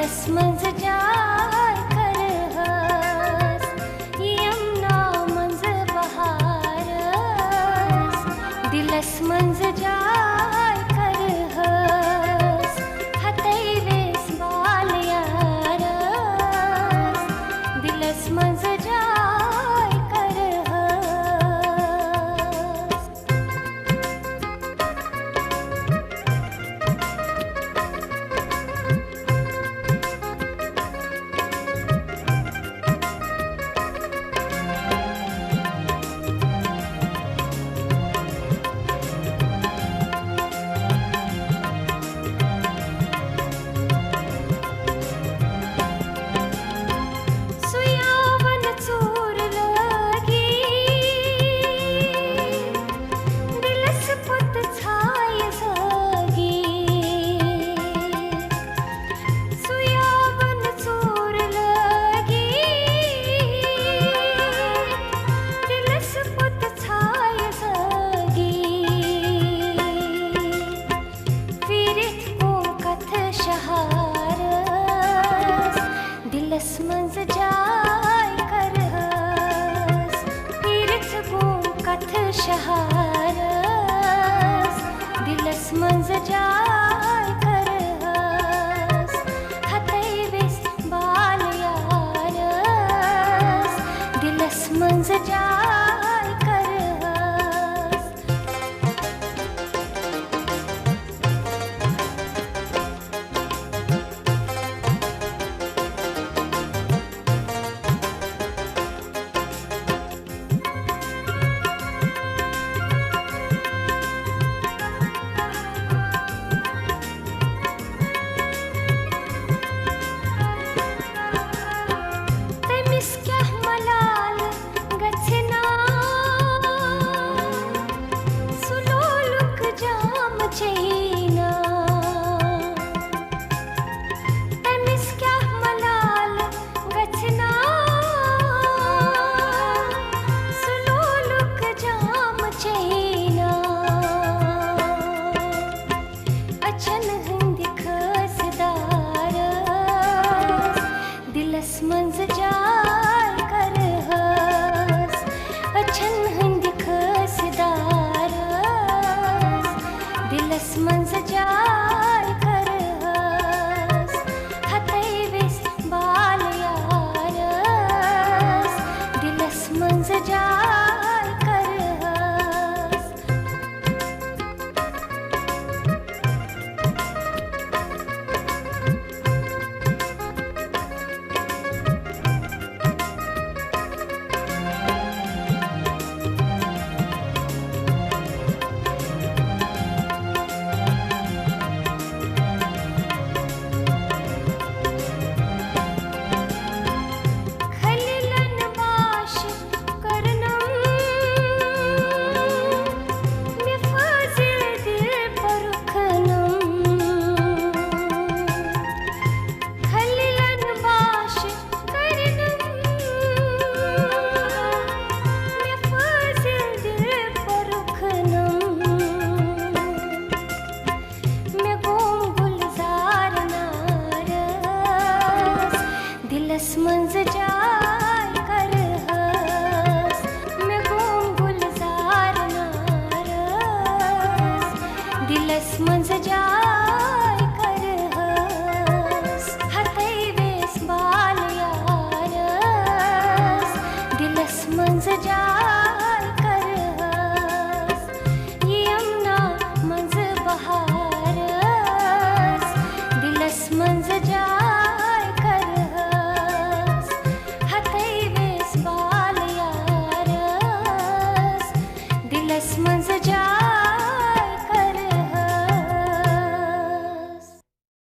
दिलस मंज जाय कर हस यमना मंज बहारस दिलस मंज जाय कर हस हतई वेस बाल यारस दिलस मंज जाय कर हस सुयावन चूर लगी दिलस पुत छाय सगी सुयावन चूर लगी दिलस पुत छाय सगी फिरित को कथ शहारस दिलस मंज जाय कर हस फिरित को कथ शहारस दिलस मंज जाय कर हस हतई वेस बाल यारस दिलस मंज जाय कर हस तमिस क्या मलाल गछना सुलोलुक जाम चैना तमिस क्या मलाल गछना सुलोलुक जाम चैना अचन हिंदी खसदारस दिलस मंज जाय कर हस अचन हिंदी खसदारस दिलस मंज जाय कर हस हतई वेस बाल यारस दिलस मंज जाय कर हस खलिलन बाश करनम में फाजिल दिल परखनम खलिलन बाश करनम में फाजिल दिल परखनम मैं गोम गुलजार नारस दिलस मंज जा